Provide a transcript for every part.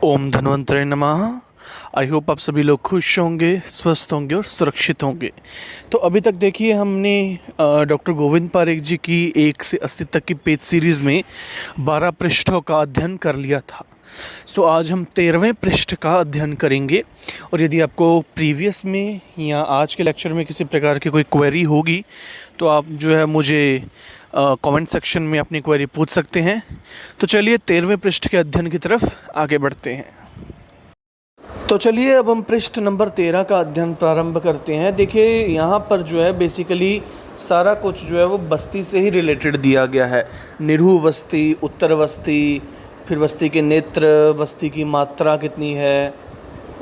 ओम धन्वंतरे नमः। I hope आप सभी लोग खुश होंगे, स्वस्थ होंगे और सुरक्षित होंगे। तो अभी तक देखिए हमने डॉक्टर गोविंद पारेख जी की 1 से 80 तक की पेज सीरीज़ में 12 पृष्ठों का अध्ययन कर लिया था। सो आज हम 13वें पृष्ठ का अध्ययन करेंगे। और यदि आपको प्रीवियस में या आज के लेक्चर में किसी प्रकार की कोई क्वेरी होगी तो आप जो है मुझे कमेंट सेक्शन में अपनी क्वेरी पूछ सकते हैं। तो चलिए 13वें पृष्ठ के अध्ययन की तरफ आगे बढ़ते हैं। तो चलिए अब हम पृष्ठ नंबर 13 का अध्ययन प्रारंभ करते हैं। देखिए यहाँ पर जो है बेसिकली सारा कुछ जो है वो बस्ती से ही रिलेटेड दिया गया है। निरूह बस्ती, उत्तर बस्ती, फिर बस्ती के नेत्र, बस्ती की मात्रा कितनी है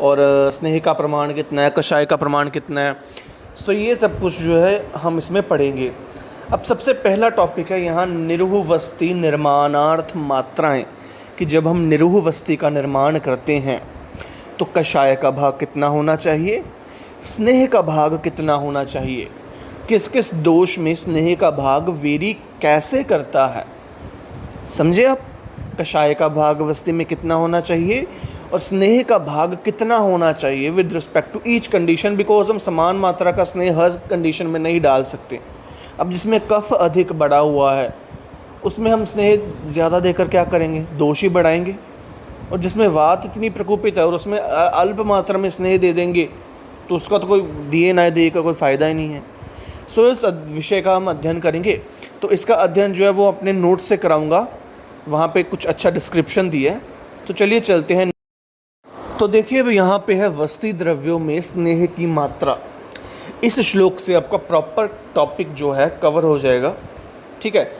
और स्नेह का प्रमाण कितना है, कषाय का प्रमाण कितना है। सो ये सब कुछ जो है हम इसमें पढ़ेंगे। अब सबसे पहला टॉपिक है यहाँ निरूह बस्ती निर्माणार्थ मात्राएं, कि जब हम निरूह बस्ती का निर्माण करते हैं तो कषाय का भाग कितना होना चाहिए, स्नेह का भाग कितना होना चाहिए, किस किस दोष में स्नेह का भाग वेरी कैसे करता है। समझे आप? कषाय का भाग बस्ती में कितना होना चाहिए और स्नेह का भाग कितना होना चाहिए with respect to each condition, because हम समान मात्रा का स्नेह हर कंडीशन में नहीं डाल सकते। अब जिसमें कफ अधिक बढ़ा हुआ है उसमें हम स्नेह ज़्यादा देकर क्या करेंगे, दोष ही बढ़ाएंगे। और जिसमें वात इतनी प्रकोपित है और उसमें अल्प मात्रा में स्नेह दे देंगे तो उसका तो कोई दिए ना दिए का कोई फ़ायदा ही नहीं है। सो इस विषय का हम अध्ययन करेंगे। तो इसका अध्ययन जो है वो अपने नोट से कराऊंगा, वहाँ पे कुछ अच्छा डिस्क्रिप्शन दिया है। तो चलिए चलते हैं। तो देखिए अब यहाँ पे है वस्ती द्रव्यों में स्नेह की मात्रा। इस श्लोक से आपका प्रॉपर टॉपिक जो है कवर हो जाएगा। ठीक है,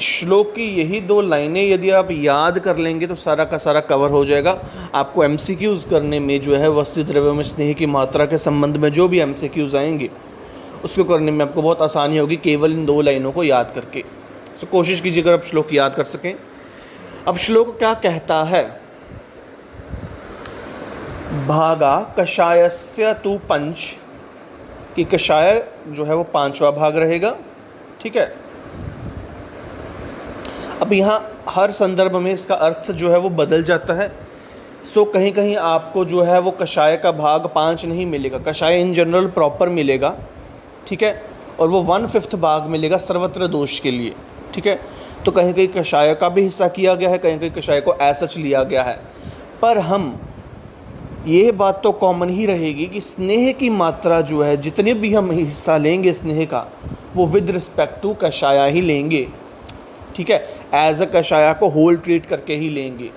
श्लोक की यही 2 लाइनें यदि आप याद कर लेंगे तो सारा का सारा कवर हो जाएगा। आपको एमसीक्यूज़ करने में जो है वस्ती द्रव्यों में स्नेह की मात्रा के संबंध में जो भी एमसीक्यूज़ आएंगे उसको करने में आपको बहुत आसानी होगी केवल इन 2 लाइनों को याद करके। तो कोशिश कीजिए अगर आप श्लोक याद कर सकें। अब श्लोक क्या कहता है, भागा कषायस्य तु पंच, कि कषाय जो है वो 5वां भाग रहेगा। ठीक है, अब यहाँ हर संदर्भ में इसका अर्थ जो है वो बदल जाता है। सो कहीं कहीं आपको जो है वो कषाय का भाग 5 नहीं मिलेगा, कषाय इन जनरल प्रॉपर मिलेगा। ठीक है, और वो 1/5 भाग मिलेगा सर्वत्र दोष के लिए। ठीक है, तो कहीं कहीं कषाय का भी हिस्सा किया गया है, कहीं कहीं कषाय को ऐसा लिया गया है। पर हम ये बात तो कॉमन ही रहेगी कि स्नेह की मात्रा जो है जितने भी हम हिस्सा लेंगे स्नेह का वो विद रिस्पेक्ट टू कषाया ही लेंगे। ठीक है, एज अ कषाया को होल ट्रीट करके ही लेंगे।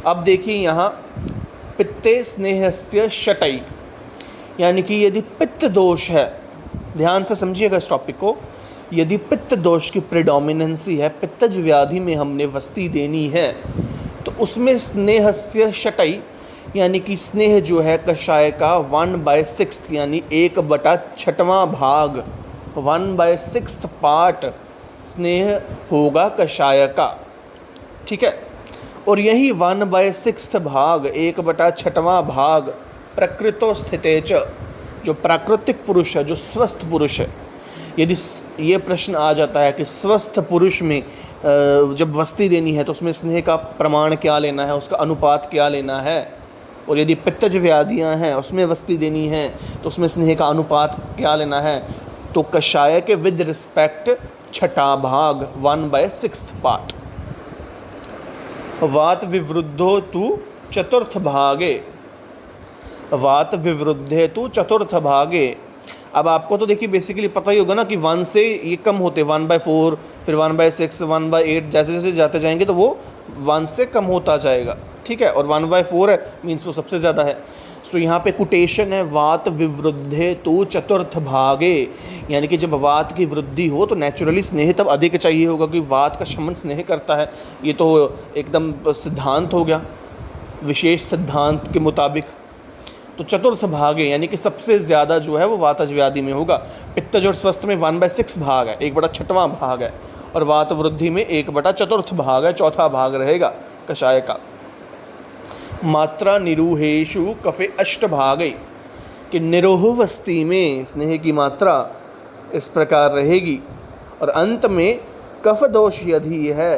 अब देखिए यहाँ पित्ते स्नेहस्य शटई, यानी कि यदि पित्त दोष है, ध्यान से समझिएगा इस टॉपिक को, यदि पित्त दोष की प्रिडोमिनेंसी है, पित्तज व्याधि में हमने वस्ती देनी है तो उसमें स्नेहस्य शटई यानी कि स्नेह जो है कषाय का 1/6 यानी 1/6वां भाग, 1/6 पार्ट स्नेह होगा कषाय का। ठीक है, और यही 1/6 भाग 1/6वां भाग प्रकृतो स्थिते च, जो प्राकृतिक पुरुष है, जो स्वस्थ पुरुष है। यदि ये प्रश्न आ जाता है कि स्वस्थ पुरुष में जब वस्ती देनी है तो उसमें स्नेह का प्रमाण क्या लेना है, उसका अनुपात क्या लेना है, और यदि पित्तज व्याधियाँ हैं उसमें वस्ती देनी है तो उसमें स्नेह का अनुपात क्या लेना है, तो कषाय के विद रिस्पेक्ट 6ठा भाग 1/6 पार्ट। वात विवृद्धो तु चतुर्थ भागे, वात विवृद्धे तु चतुर्थ भागे। अब आपको तो देखिए बेसिकली पता ही होगा ना कि 1 से ये कम होते, 1/4 फिर 1/6 1/8, जैसे जैसे जाते जाएंगे तो वो 1 से कम होता जाएगा। ठीक है, और 1/4 है मीन्स वो सबसे ज़्यादा है। सो यहाँ पे कोटेशन है वात विवृद्धे तो चतुर्थ भागे, यानी कि जब वात की वृद्धि हो तो नेचुरली स्नेह तब अधिक चाहिए होगा क्योंकि वात का शमन स्नेह करता है। ये तो एकदम सिद्धांत हो गया, विशेष सिद्धांत के मुताबिक। तो चतुर्थ भागे यानी कि सबसे ज़्यादा जो है वो वातज व्याधि में होगा। पित्तज और स्वस्थ में 1/6 भाग है, 1/6वां भाग है, और वात वृद्धि में 1/4 भाग है, चौथा भाग रहेगा कषाय का। मात्रा निरूहेषु कफे अष्टभागे, कि निरोह वस्ती में स्नेह की मात्रा इस प्रकार रहेगी। और अंत में कफ दोष यदि है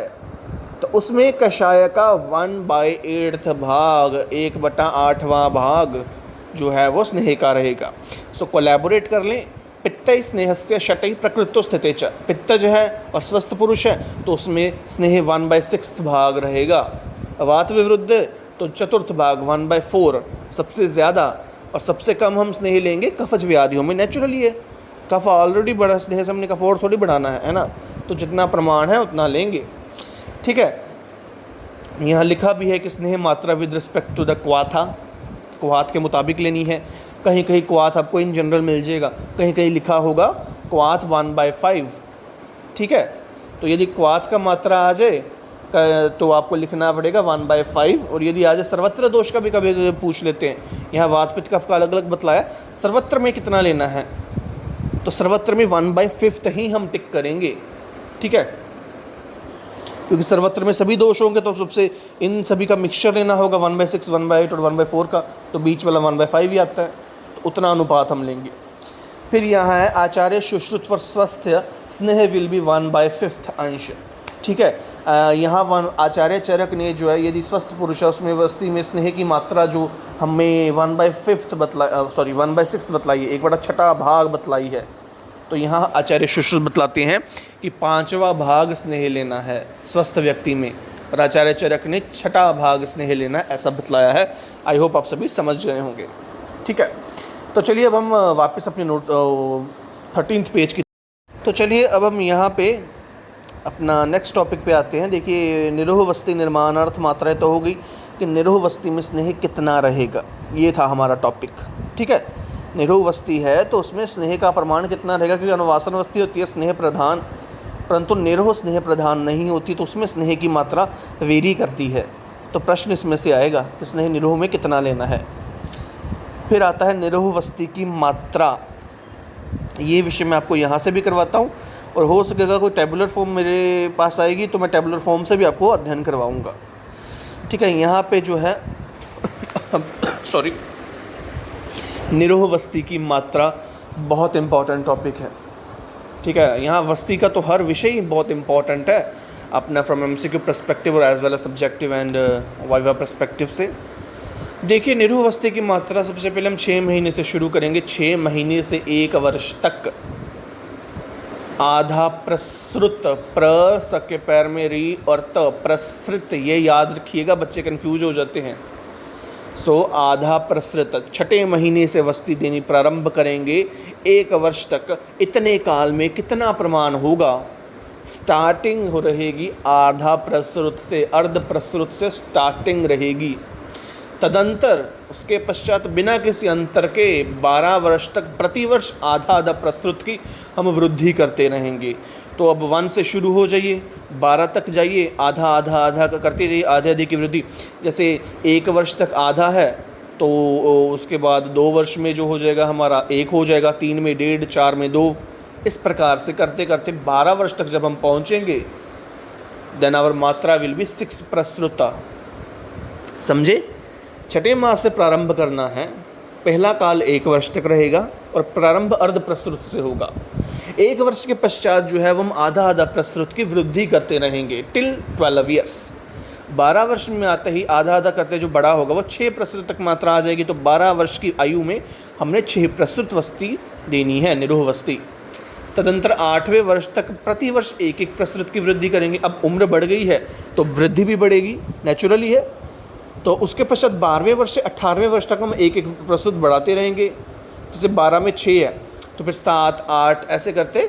तो उसमें कषाय का 1/8 भाग, 1/8वां भाग जो है वो स्नेह का रहेगा। सो कोलैबोरेट कर लें। पित्त स्नेहस्य षटै प्रकृतो स्थिते च, पित्त जो है और स्वस्थ पुरुष है तो उसमें स्नेह 1/6 भाग रहेगा। वात विवृद्ध तो चतुर्थ भाग 1/4 सबसे ज़्यादा, और सबसे कम हम स्नेह लेंगे कफज व्याधियों में। नेचुरली है, कफ ऑलरेडी बड़ा, स्नेह से हमने कफ और थोड़ी बढ़ाना है ना, तो जितना प्रमाण है उतना लेंगे। ठीक है, यहाँ लिखा भी है कि स्नेह मात्रा विद रिस्पेक्ट टू द क्वाथा, क्वाथ के मुताबिक लेनी है। कहीं कहीं क्वाथ आपको इन जनरल मिल जाएगा, कहीं कहीं लिखा होगा क्वाथ 1/5। ठीक है, तो यदि क्वाथ का मात्रा आ जाए तो आपको लिखना पड़ेगा 1/5, और यदि आ जाए सर्वत्र दोष का भी कभी पूछ लेते हैं। यहाँ वात पित्त कफ का अलग अलग बतलाया, सर्वत्र में कितना लेना है, तो सर्वत्र में 1/5 ही हम टिक करेंगे। ठीक है, क्योंकि सर्वत्र में सभी दोष होंगे तो सबसे इन सभी का मिक्सचर लेना होगा 1/6, 1/8 और 1/4 का, तो बीच वाला 1/5 ही आता है, तो उतना अनुपात हम लेंगे। फिर यहाँ है आचार्य शुश्रुत्व स्वस्थ्य स्नेह विल बी 1/5 अंश। ठीक है, यहाँ आचार्य चरक ने जो है यदि स्वस्थ पुरुष है उसमें वस्ती में स्नेह की मात्रा जो हमें 1/5 बतलाई है, 1/6 भाग बतलाई है, तो यहाँ आचार्य शुश्रुत बतलाते हैं कि 5वां भाग स्नेह लेना है स्वस्थ व्यक्ति में, और आचार्य चरक ने 6वां भाग स्नेह लेना है, ऐसा बतलाया है। आई होप आप सभी समझ गए होंगे। ठीक है, तो चलिए अब हम वापस अपने नोट 13th पेज की, तो चलिए अब हम यहाँ पे अपना नेक्स्ट टॉपिक पे आते हैं। देखिए, निरोह वस्ती निर्माणार्थ मात्राएँ तो हो गई कि निरोह वस्ती में स्नेह कितना रहेगा, ये था हमारा टॉपिक। ठीक है, निरोह वस्ती है तो उसमें स्नेह का प्रमाण कितना रहेगा, क्योंकि अनुवासन वस्ती होती है स्नेह प्रधान, परंतु निरोह स्नेह प्रधान नहीं होती, तो उसमें स्नेह की मात्रा वेरी करती है। तो प्रश्न इसमें से आएगा कि स्नेह निरोह में कितना लेना है। फिर आता है निरोह वस्ती की मात्रा, ये विषय मैं आपको यहाँ से भी करवाता हूँ, और हो सकेगा कोई टेबुलर फॉर्म मेरे पास आएगी तो मैं टेबुलर फॉर्म से भी आपको अध्ययन करवाऊँगा। ठीक है, यहाँ पे जो है सॉरी, निरोह वस्ती की मात्रा बहुत इम्पॉर्टेंट टॉपिक है। ठीक है, यहाँ वस्ती का तो हर विषय ही बहुत इम्पॉर्टेंट है अपना, फ्रॉम एमसीक्यू पर्सपेक्टिव और as well as subjective and viva perspective से। देखिए, निरोह वस्ती की मात्रा सबसे पहले हम 6 महीने से शुरू करेंगे। 6 महीने से 1 वर्ष तक आधा प्रसृत, प्र सके पैर में री और त प्रसृत, ये याद रखिएगा, बच्चे कंफ्यूज हो जाते हैं। सो आधा प्रसृत 6 महीने से वस्ती देनी प्रारंभ करेंगे 1 वर्ष तक। इतने काल में कितना प्रमाण होगा, स्टार्टिंग हो रहेगी आधा प्रसृत से, अर्ध प्रसृत से स्टार्टिंग रहेगी। तदंतर उसके पश्चात बिना किसी अंतर के 12 वर्ष तक प्रतिवर्ष आधा आधा प्रसृत की हम वृद्धि करते रहेंगे। तो अब 1 से शुरू हो जाइए, 12 तक जाइए, आधा आधा आधा करते जाइए, आधे आधे की वृद्धि। जैसे 1 वर्ष तक आधा है तो उसके बाद 2 वर्ष में जो हो जाएगा हमारा 1 हो जाएगा, 3 में 1.5, 4 में 2, इस प्रकार से करते करते 12 वर्ष तक जब हम पहुँचेंगे देन आवर मात्रा विल बी 6 प्रसृता। समझे, 6ठे मास से प्रारंभ करना है। पहला काल 1 वर्ष तक रहेगा और प्रारंभ अर्ध प्रसृत से होगा। 1 वर्ष के पश्चात जो है वो हम आधा आधा प्रसृत की वृद्धि करते रहेंगे टिल 12 ईयर्स। 12 वर्ष में आते ही आधा आधा करते जो बड़ा होगा वो 6 प्रसृत तक मात्रा आ जाएगी। तो 12 वर्ष की आयु में हमने 6 प्रसृत वस्ती देनी है, निरोह वस्ती। तदंतर 8वें वर्ष तक प्रतिवर्ष 1-1 प्रसृत की वृद्धि करेंगे। अब उम्र बढ़ गई है तो वृद्धि भी बढ़ेगी, नेचुरली है। तो उसके पश्चात 12वें वर्ष से 18वें वर्ष तक हम 1-1 प्रसृत बढ़ाते रहेंगे। जैसे 12 में 6 है तो फिर 7, 8 ऐसे करते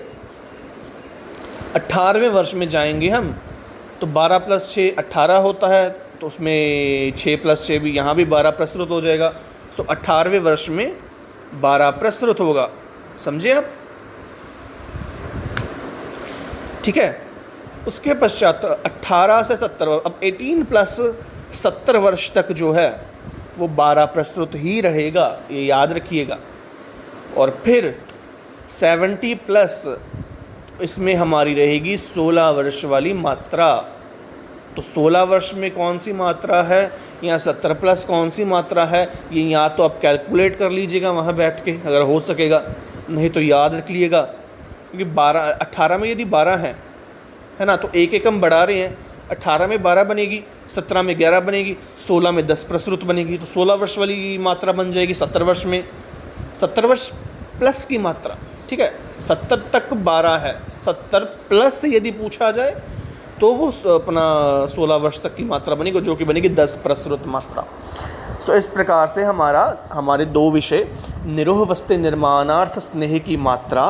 18वें वर्ष में जाएंगे हम। तो 12 + 6 18 होता है, तो उसमें 6 + 6 भी, यहाँ भी 12 प्रसृत हो जाएगा। सो 18वें वर्ष में 12 प्रसृत होगा। समझे आप? ठीक है। उसके पश्चात 18 से 70, अब 18 + 70 वर्ष तक जो है वो 12 प्रसृत ही रहेगा, ये याद रखिएगा। और फिर 70+ इसमें हमारी रहेगी 16 वर्ष वाली मात्रा। तो 16 वर्ष में कौन सी मात्रा है या 70+ कौन सी मात्रा है, ये या तो आप कैलकुलेट कर लीजिएगा वहाँ बैठ के अगर हो सकेगा, नहीं तो याद रख लीजिएगा। क्योंकि 18 में यदि 12 है ना, तो 1-1 हम बढ़ा रहे हैं। 18 में 12 बनेगी, 17 में 11 बनेगी, 16 में 10 प्रसरुत बनेगी, तो 16 वर्ष वाली मात्रा बन जाएगी 70 वर्ष में, 70 वर्ष प्लस की मात्रा, ठीक है। 70 तक 12 है, 70 प्लस यदि पूछा जाए तो वो अपना 16 वर्ष तक की मात्रा बनेगी, जो कि बनेगी 10 प्रसरुत मात्रा। सो इस प्रकार से हमारे दो विषय निरोहवस्ति निर्माणार्थ स्नेह की मात्रा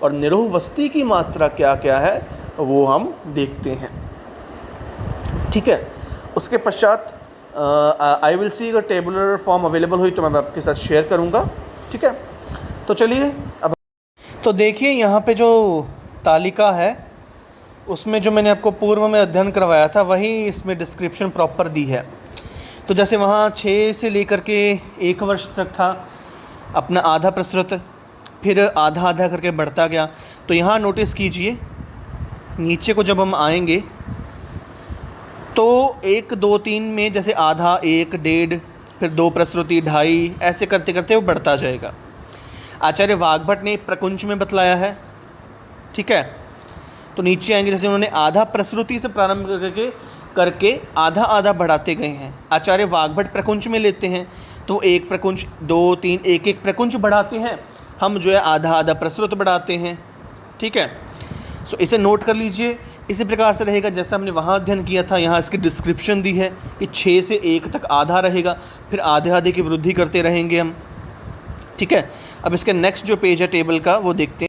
और निरोहवस्ति की मात्रा क्या क्या है वो हम देखते हैं, ठीक है। उसके पश्चात आई विल सी अगर टेबुलर फॉर्म अवेलेबल हुई तो मैं आपके साथ शेयर करूंगा, ठीक है। तो चलिए अब तो देखिए यहाँ पे जो तालिका है उसमें जो मैंने आपको पूर्व में अध्ययन करवाया था वही इसमें डिस्क्रिप्शन प्रॉपर दी है। तो जैसे वहाँ 6 से लेकर के 1 वर्ष तक था अपना आधा प्रसृत, फिर आधा आधा करके बढ़ता गया। तो यहाँ नोटिस कीजिए नीचे को जब हम आएंगे तो 1, 2, 3 में जैसे आधा, 1, 1.5, फिर 2 प्रसृति, 2.5, ऐसे करते करते वो बढ़ता जाएगा। आचार्य वाग्भट ने प्रकुंज में बतलाया है, ठीक है। तो नीचे आएंगे जैसे उन्होंने आधा प्रसृति से प्रारंभ करके आधा आधा बढ़ाते गए हैं। आचार्य वाग्भट प्रकुंज में लेते हैं तो 1 प्रकुंज, 2, 3, 1 प्रकुंज बढ़ाते हैं, हम जो है आधा आधा प्रसृत बढ़ाते हैं, ठीक है। सो इसे नोट कर लीजिए। इसी प्रकार से रहेगा जैसा हमने वहाँ अध्ययन किया था। यहाँ इसकी डिस्क्रिप्शन दी है कि 6 से 1 तक आधा रहेगा, फिर आधे आधे की वृद्धि करते रहेंगे हम, ठीक है। अब इसके नेक्स्ट जो पेज है टेबल का वो देखते हैं।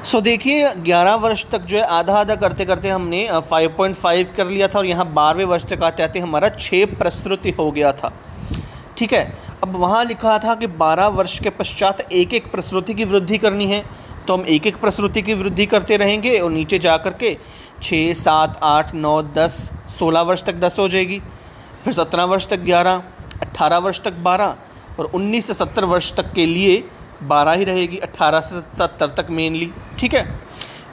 सो देखिए 11 वर्ष तक जो है आधा आधा करते करते हमने 5.5 कर लिया था और यहाँ 12वें वर्ष तक आते आते हमारा 6 प्रसृति हो गया था, ठीक है। अब वहाँ लिखा था कि 12 वर्ष के पश्चात 1 प्रसृति की वृद्धि करनी है, तो हम 1 प्रसृति की वृद्धि करते रहेंगे और नीचे जा कर के 6, 7, 8, 9, 10, 16 वर्ष तक 10 हो जाएगी, फिर 17 वर्ष तक 11, 18 वर्ष तक 12 और 19 से 70 वर्ष तक के लिए 12 ही रहेगी, 18 से 70 तक मेनली, ठीक है।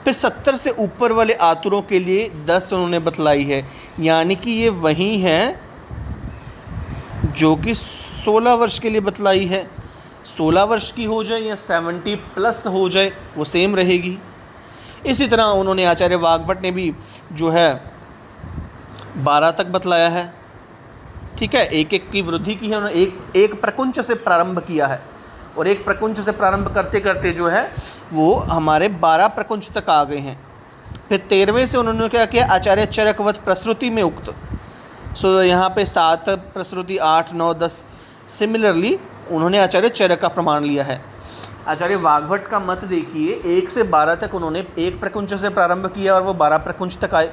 फिर 70 से ऊपर वाले आतुरों के लिए 10 उन्होंने बतलाई है, यानी कि ये वही है जो कि 16 वर्ष के लिए बतलाई है। 16 वर्ष की हो जाए या 70 प्लस हो जाए वो सेम रहेगी। इसी तरह उन्होंने आचार्य वाग्भट ने भी जो है 12 तक बतलाया है, ठीक है। 1 की वृद्धि की है उन्होंने, एक प्रकुंज से प्रारंभ किया है और 1 प्रकुंज से प्रारंभ करते करते जो है वो हमारे 12 प्रकुंज तक आ गए हैं। फिर 13वें से उन्होंने क्या किया, आचार्य चरकवत प्रसृति में उक्त। सो यहाँ पे 7 प्रसृति, 8, 9, 10 सिमिलरली उन्होंने आचार्य चरक का प्रमाण लिया है। आचार्य वाग्भट का मत देखिए 1 से 12 तक उन्होंने 1 प्रकुंज से प्रारंभ किया और वो 12 प्रकुंज तक आए।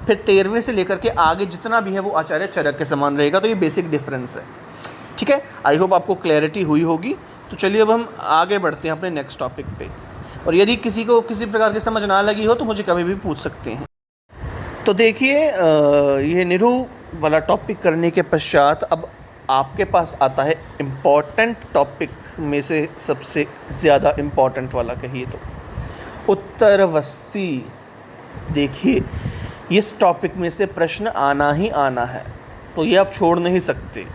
फिर 13वें से लेकर के आगे जितना भी है वो आचार्य चरक के समान रहेगा। तो ये बेसिक डिफरेंस है, ठीक है। आई होप आपको क्लैरिटी हुई होगी। तो चलिए अब हम आगे बढ़ते हैं अपने नेक्स्ट टॉपिक पे, और यदि किसी को किसी प्रकार की समझ ना लगी हो तो मुझे कभी भी पूछ सकते हैं। तो देखिए ये निरूह वाला टॉपिक करने के पश्चात अब आपके पास आता है इम्पॉर्टेंट टॉपिक में से सबसे ज़्यादा इम्पॉर्टेंट वाला कहिए तो उत्तरवस्ती। देखिए इस टॉपिक में से प्रश्न आना ही आना है, तो ये आप छोड़ नहीं सकते,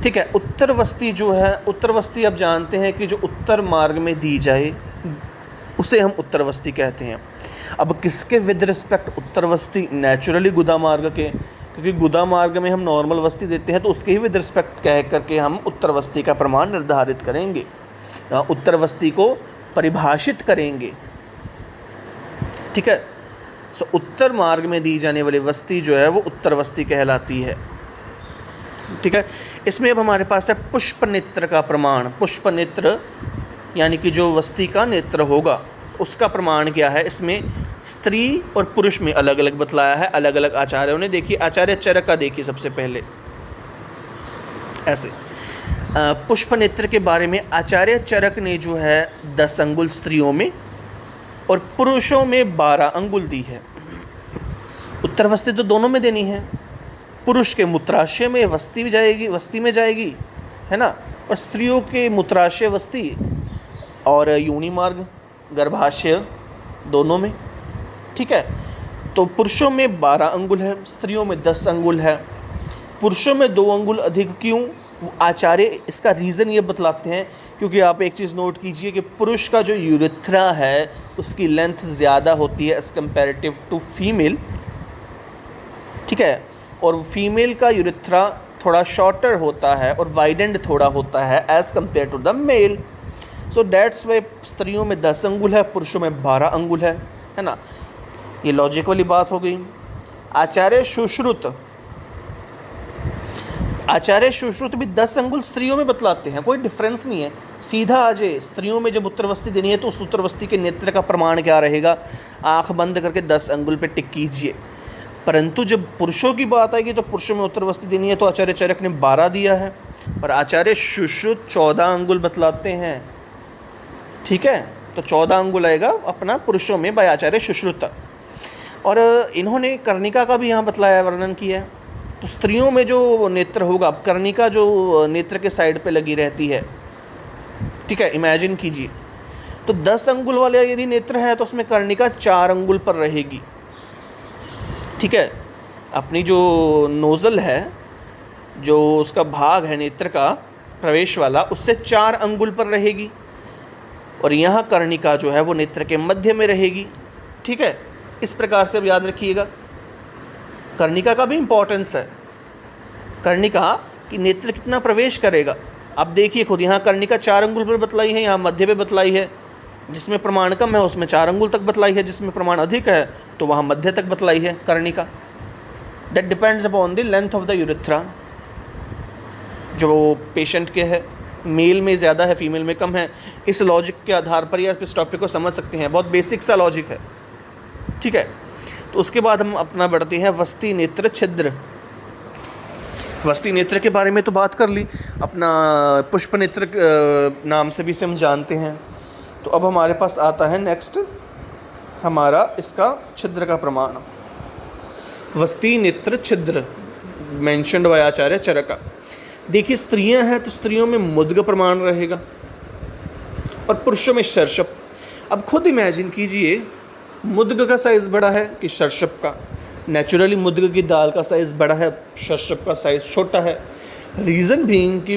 ठीक है। उत्तरवस्ती जो है, उत्तरवस्ती आप जानते हैं कि जो उत्तर मार्ग में दी जाए उसे हम उत्तरवस्ती कहते हैं। अब किसके विद रिस्पेक्ट उत्तरवस्ती? नेचुरली गुदा मार्ग के, क्योंकि गुदा मार्ग में हम नॉर्मल वस्ती देते हैं तो उसके ही विद रिस्पेक्ट कह करके हम उत्तरवस्ती का प्रमाण निर्धारित करेंगे, उत्तरवस्ती को परिभाषित करेंगे, ठीक है। सो उत्तर मार्ग में दी जाने वाली वस्ती जो है वो उत्तरवस्ती कहलाती है, ठीक है। इसमें अब हमारे पास है पुष्प नेत्र का प्रमाण। पुष्प नेत्र यानी कि जो वस्ती का नेत्र होगा उसका प्रमाण क्या है। इसमें स्त्री और पुरुष में अलग अलग बतलाया है, अलग अलग आचार्यों ने। देखिए आचार्य चरक का देखिए सबसे पहले ऐसे पुष्प नेत्र के बारे में आचार्य चरक ने जो है 10 अंगुल स्त्रियों में और पुरुषों में 12 अंगुल दी है। उत्तरवस्ती तो दोनों में देनी है, पुरुष के मूत्राशय में वस्ती में जाएगी, है ना, और स्त्रियों के मूत्राशय वस्ती और योनि मार्ग गर्भाशय दोनों में, ठीक है। तो पुरुषों में 12 अंगुल है, स्त्रियों में 10 अंगुल है। पुरुषों में 2 अंगुल अधिक क्यों? आचार्य इसका रीज़न ये बतलाते हैं क्योंकि आप एक चीज़ नोट कीजिए कि पुरुष का जो यूरेथ्रा है उसकी लेंथ ज़्यादा होती है एज़ कम्पेरेटिव टू फीमेल, ठीक है। और फीमेल का यूरेथ्रा थोड़ा शॉर्टर होता है और वाइडेंड थोड़ा होता है as compare to the male. So that's why स्त्रियों में 10 अंगुल है, पुरुषों में 12 अंगुल है ना। ये लॉजिक वाली बात हो गई। आचार्य सुश्रुत भी 10 अंगुल स्त्रियों में बतलाते हैं, कोई डिफरेंस नहीं है। सीधा आ जाए, स्त्रियों में जब उत्तरवस्ती देनी है तो उस उत्तरवस्ती के नेत्र का प्रमाण क्या रहेगा, आंख बंद करके 10 अंगुल पे टिक कीजिए। परंतु जब पुरुषों की बात आएगी तो पुरुषों में उत्तरवस्ती देनी है तो आचार्य चरक ने 12 दिया है और आचार्य सुश्रुत 14 अंगुल बतलाते हैं। ठीक है, तो 14 अंगुल आएगा अपना पुरुषों में बाय आचार्य सुश्रुत। और इन्होंने कर्णिका का भी यहाँ बतलाया, वर्णन किया है। तो स्त्रियों में जो नेत्र होगा, कर्णिका जो नेत्र के साइड पे लगी रहती है, ठीक है, इमेजिन कीजिए। तो 10 अंगुल वाले यदि नेत्र है तो उसमें कर्णिका 4 अंगुल पर रहेगी। ठीक है, अपनी जो नोज़ल है, जो उसका भाग है नेत्र का प्रवेश वाला, उससे 4 अंगुल पर रहेगी और यहाँ कर्णिका जो है वो नेत्र के मध्य में रहेगी। ठीक है, इस प्रकार से अब याद रखिएगा। कर्णिका का भी इम्पोर्टेंस है, कर्णिका कि नेत्र कितना प्रवेश करेगा। अब देखिए खुद, यहाँ कर्णिका 4 अंगुल पर बतलाई है, यहाँ मध्य पे बतलाई है। जिसमें प्रमाण कम है उसमें 4 अंगुल तक बतलाई है, जिसमें प्रमाण अधिक है तो वहाँ मध्य तक बतलाई है कर्णिका। That depends upon the length of the urethra, जो पेशेंट के है। मेल में ज़्यादा है, फीमेल में कम है। इस लॉजिक के आधार पर या इस टॉपिक को समझ सकते हैं, बहुत बेसिक सा लॉजिक है। ठीक है, तो उसके बाद हम अपना बढ़ते हैं वस्ती नेत्र छिद्र। वस्ती नेत्र के बारे में तो बात कर ली, अपना पुष्प नेत्र नाम से भी इसे हम जानते हैं। तो अब हमारे पास आता है नेक्स्ट हमारा इसका छिद्र का प्रमाण, वस्ती नेत्र छिद्र मेंशन्ड बाय आचार्य चरका। देखिए स्त्रियां हैं तो स्त्रियों में मुद्ग प्रमाण रहेगा और पुरुषों में शर्षप। अब खुद इमेजिन कीजिए, मुद्ग का साइज़ बड़ा है कि शर्षप का। नेचुरली मुद्ग की दाल का साइज़ बड़ा है, शर्षप का साइज़ छोटा है। रीज़न बीइंग कि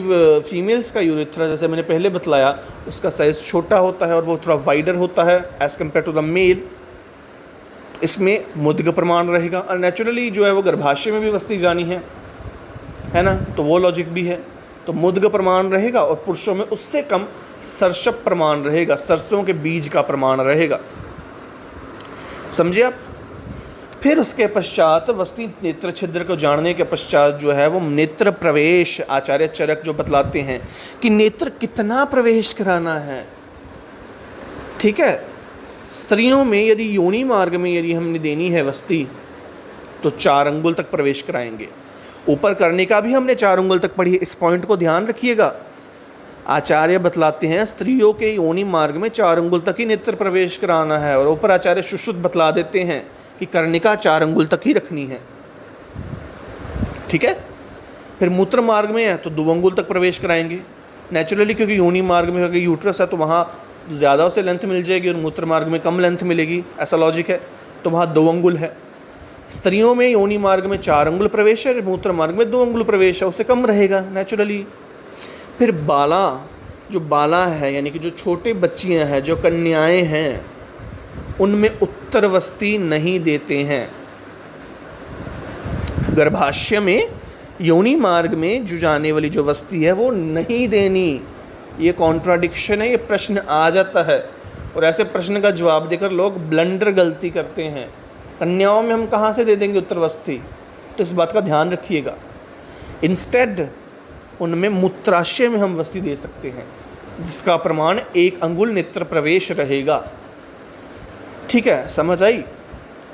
फीमेल्स का यूरेथ्रा, जैसे मैंने पहले बतलाया, उसका साइज़ छोटा होता है और वो थोड़ा वाइडर होता है as compare to the male. इसमें मुद्ग प्रमाण रहेगा और नेचुरली जो है वो गर्भाशय में भी वस्ती जानी है ना, तो वो लॉजिक भी है। तो मुद्ग प्रमाण रहेगा और पुरुषों में उससे कम सर्षप प्रमाण रहेगा, सरसों के बीज का प्रमाण रहेगा। समझे आप। फिर उसके पश्चात वस्ती नेत्र छिद्र को जानने के पश्चात जो है वो नेत्र प्रवेश आचार्य चरक जो बतलाते हैं कि नेत्र कितना प्रवेश कराना है। ठीक है, स्त्रियों में यदि योनि मार्ग में यदि हमने देनी है वस्ती तो 4 अंगुल तक प्रवेश कराएंगे। ऊपर कर्णिका भी हमने 4 अंगुल तक पढ़ी है, इस पॉइंट को ध्यान रखिएगा। आचार्य बतलाते हैं स्त्रियों के योनि मार्ग में 4 अंगुल तक ही नेत्र प्रवेश कराना है और ऊपर आचार्य सुश्रुत बतला देते हैं कि कर्णिका 4 अंगुल तक ही रखनी है। ठीक है, फिर मूत्र मार्ग में है तो 2 अंगुल तक प्रवेश कराएंगे नेचुरली, क्योंकि योनि मार्ग में अगर यूट्रस है तो वहाँ ज़्यादा उसे लेंथ मिल जाएगी और मूत्र मार्ग में कम लेंथ मिलेगी, ऐसा लॉजिक है, तो वहाँ 2 अंगुल है। स्त्रियों में योनि मार्ग में 4 अंगुल प्रवेश है, मूत्र मार्ग में 2 अंगुल प्रवेश है, उससे कम रहेगा नेचुरली। फिर बाला, जो बाला है यानी कि जो छोटे बच्चियां हैं, जो कन्याएं हैं, उनमें उत्तरवस्ती नहीं देते हैं। गर्भाशय में योनि मार्ग में जो जाने वाली जो वस्ती है वो नहीं देनी। ये कॉन्ट्राडिक्शन है, ये प्रश्न आ जाता है और ऐसे प्रश्न का जवाब देकर लोग ब्लंडर गलती करते हैं। कन्याओं में हम कहाँ से दे देंगे उत्तरवस्ती, तो इस बात का ध्यान रखिएगा। इंस्टेड उनमें मूत्राशय में हम वस्ती दे सकते हैं, जिसका प्रमाण 1 अंगुल नेत्र प्रवेश रहेगा। ठीक है, समझ आई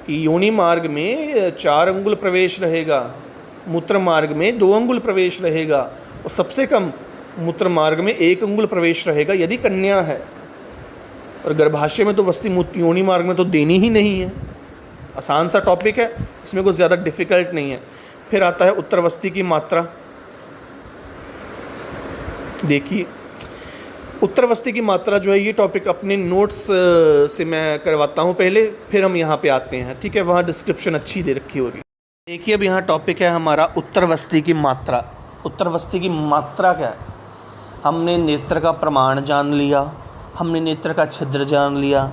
कि योनि मार्ग में 4 अंगुल प्रवेश रहेगा, मूत्र मार्ग में 2 अंगुल प्रवेश रहेगा और सबसे कम मूत्र मार्ग में 1 अंगुल प्रवेश रहेगा यदि कन्या है। और गर्भाशय में तो वस्ती योनि मार्ग में तो देनी ही नहीं है। आसान सा टॉपिक है, इसमें कुछ ज़्यादा डिफ़िकल्ट नहीं है। फिर आता है उत्तरवस्ती की मात्रा। देखिए उत्तरवस्ती की मात्रा जो है, ये टॉपिक अपने नोट्स से मैं करवाता हूँ पहले, फिर हम यहाँ पे आते हैं। ठीक है, वहाँ डिस्क्रिप्शन अच्छी दे रखी होगी। देखिए अब यहाँ टॉपिक है हमारा उत्तरवस्ती की मात्रा। उत्तरवस्ती की मात्रा क्या है? हमने नेत्र का प्रमाण जान लिया, हमने नेत्र का छिद्र जान लिया,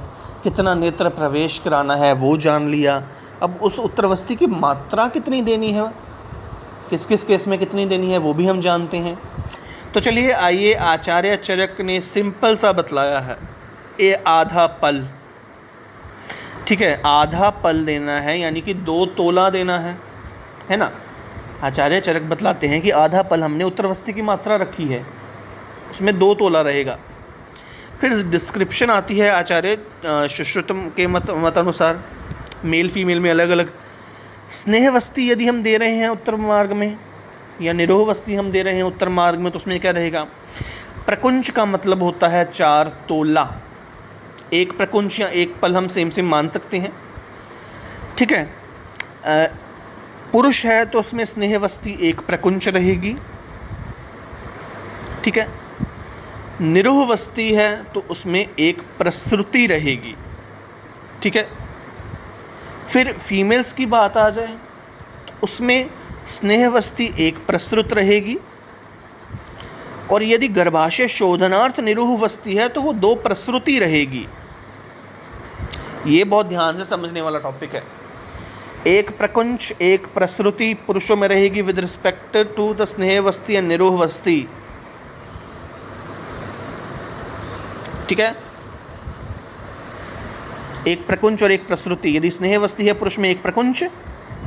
कितना नेत्र प्रवेश कराना है वो जान लिया, अब उस उत्तरवस्ती की मात्रा कितनी देनी है, किस किस केस में कितनी देनी है, वो भी हम जानते हैं। तो चलिए आइए, आचार्य चरक ने सिंपल सा बतलाया है, ये आधा पल, ठीक है, आधा पल देना है, यानी कि 2 तोला देना है ना। आचार्य चरक बतलाते हैं कि आधा पल हमने उत्तरवस्ती की मात्रा रखी है, उसमें 2 तोला रहेगा। फिर डिस्क्रिप्शन आती है आचार्य सुश्रुतम के मत अनुसार, मेल फीमेल में अलग अलग। स्नेहवस्ती यदि हम दे रहे हैं उत्तर मार्ग में, या निरोहवस्ती हम दे रहे हैं उत्तर मार्ग में, तो उसमें क्या रहेगा, प्रकुंच का मतलब होता है 4 तोला। एक प्रकुंच या एक पल हम सेम मान सकते हैं, ठीक है। पुरुष है तो उसमें स्नेहवस्ती 1 प्रकुंच रहेगी, ठीक है। निरोहवस्ती है तो उसमें 1 प्रसृति रहेगी, ठीक है। फिर फीमेल्स की बात आ जाए तो उसमें स्नेहवस्ती 1 प्रसृत रहेगी, और यदि गर्भाशय शोधनार्थ निरोहवस्ती है तो वो 2 प्रसृति रहेगी। ये बहुत ध्यान से समझने वाला टॉपिक है। 1 प्रकुंच 1 प्रसृति पुरुषों में रहेगी विद रिस्पेक्ट टू द स्नेहवस्ती एंड निरोहवस्ती, ठीक है। 1 प्रकुंच और 1 प्रसृति, यदि स्नेहवस्ती है पुरुष में 1 प्रकुंच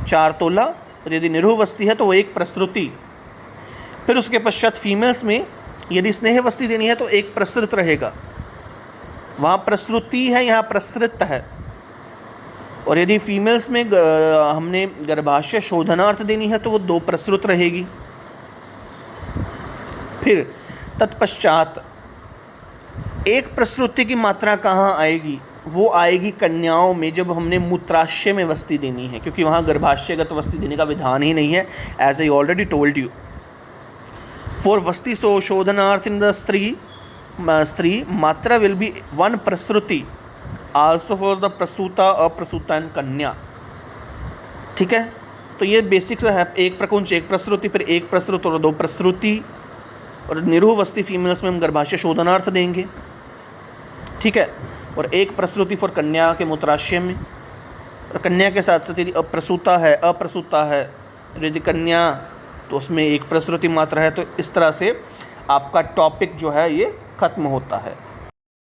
4 तोला, और यदि निरोहवस्ती है तो वो 1 प्रसृति। फिर उसके पश्चात फीमेल्स में यदि स्नेहवस्ती देनी है तो 1 प्रसृत रहेगा, वहाँ प्रसृति है, यहाँ प्रसृत है। और यदि फीमेल्स में हमने गर्भाशय शोधनार्थ देनी है तो वो 2 प्रसृत रहेगी। फिर तत्पश्चात 1 प्रसृति की मात्रा कहाँ आएगी, वो आएगी कन्याओं में, जब हमने मूत्राशय में वस्ती देनी है, क्योंकि वहाँ गर्भाशयगत वस्ती देने का विधान ही नहीं है, as I already told you. For वस्ती शोधनार्थ इन द स्त्री मात्रा विल बी 1 प्रसृति, आल्सो फॉर द प्रसूता, अप्रसूता एंड कन्या, ठीक है। तो ये बेसिक्स है, 1 प्रकुंच 1 प्रसृति, फिर 1 प्रसृत और 2 प्रसृति। और निरोहवस्ती फीमेल्स में हम गर्भाशय शोधनार्थ देंगे, ठीक है। और 1 प्रसृति फॉर कन्या के मूत्राशय में, और कन्या के साथ साथ यदि अप्रसूता है, यदि कन्या तो उसमें 1 प्रसृति मात्रा है। तो इस तरह से आपका टॉपिक जो है ये ख़त्म होता है।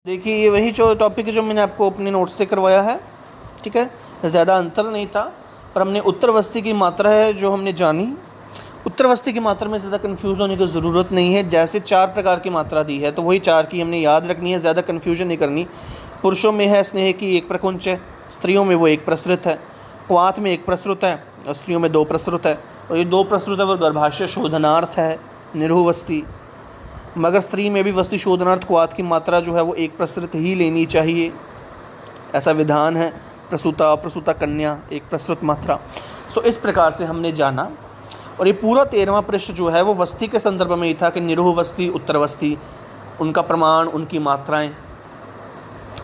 देखिए ये वही जो टॉपिक है जो मैंने आपको अपने नोट से करवाया है, ठीक है, ज़्यादा अंतर नहीं था। पर हमने उत्तरवस्ती की मात्रा है जो हमने जानी। उत्तरवस्ती की मात्रा में ज़्यादा कन्फ्यूज़ होने की ज़रूरत नहीं है, जैसे 4 प्रकार की मात्रा दी है तो वही 4 की हमने याद रखनी है, ज़्यादा कन्फ्यूजन नहीं करनी। पुरुषों में है स्नेह की 1 प्रकुंच है, स्त्रियों में वो 1 प्रसृत है, क्वाथ में 1 प्रसृत है, और स्त्रियों में 2 प्रसृत है। और ये 2 प्रसृत है वो गर्भाशय शोधनार्थ है, निरोहवस्ती। मगर स्त्री में भी वस्ती शोधनार्थ क्वाथ की मात्रा जो है वो 1 प्रसृत ही लेनी चाहिए, ऐसा विधान है। प्रसूता, अप्रसूता, कन्या 1 प्रसृत मात्रा। सो इस प्रकार से हमने जाना। और ये पूरा 13वां पृष्ठ जो है वो वस्ती के संदर्भ में ही था कि निरोहवस्ती, उत्तरवस्ती, उनका प्रमाण, उनकी मात्राएं,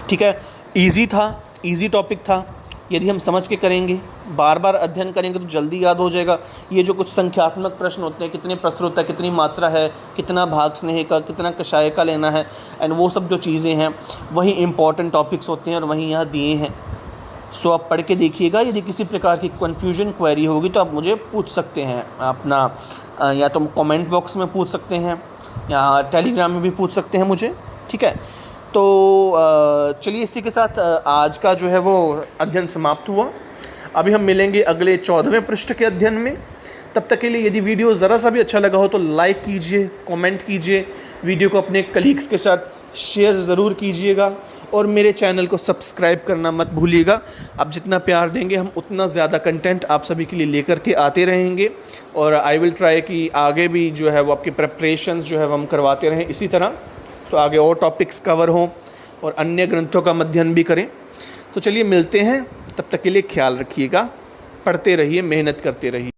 ठीक है। इजी था, इजी टॉपिक था। यदि हम समझ के करेंगे, बार बार अध्ययन करेंगे तो जल्दी याद हो जाएगा। ये जो कुछ संख्यात्मक प्रश्न होते हैं, कितने प्रसृत है, कितनी मात्रा है, कितना भाग स्नेह का, कितना कषाय का लेना है, एंड वो सब जो चीज़ें हैं वही इंपॉर्टेंट टॉपिक्स होते हैं और वही यहाँ दिए हैं। सो आप पढ़ के देखिएगा। यदि किसी प्रकार की कन्फ्यूजन क्वेरी होगी तो आप मुझे पूछ सकते हैं अपना, या तो कमेंट बॉक्स में पूछ सकते हैं या टेलीग्राम में भी पूछ सकते हैं मुझे, ठीक है। तो चलिए इसी के साथ आज का जो है वो अध्ययन समाप्त हुआ। अभी हम मिलेंगे अगले 14वें पृष्ठ के अध्ययन में। तब तक के लिए यदि वीडियो ज़रा सा भी अच्छा लगा हो तो लाइक कीजिए, कमेंट कीजिए, वीडियो को अपने कलीग्स के साथ शेयर ज़रूर कीजिएगा, और मेरे चैनल को सब्सक्राइब करना मत भूलिएगा। आप जितना प्यार देंगे हम उतना ज़्यादा कंटेंट आप सभी के लिए लेकर के आते रहेंगे, और आई विल ट्राई कि आगे भी जो है वो आपकी प्रेपरेशंस जो है वो हम करवाते रहें इसी तरह। तो आगे और टॉपिक्स कवर हों और अन्य ग्रंथों का अध्ययन भी करें। तो चलिए मिलते हैं, तब तक के लिए ख्याल रखिएगा, पढ़ते रहिए, मेहनत करते रहिए।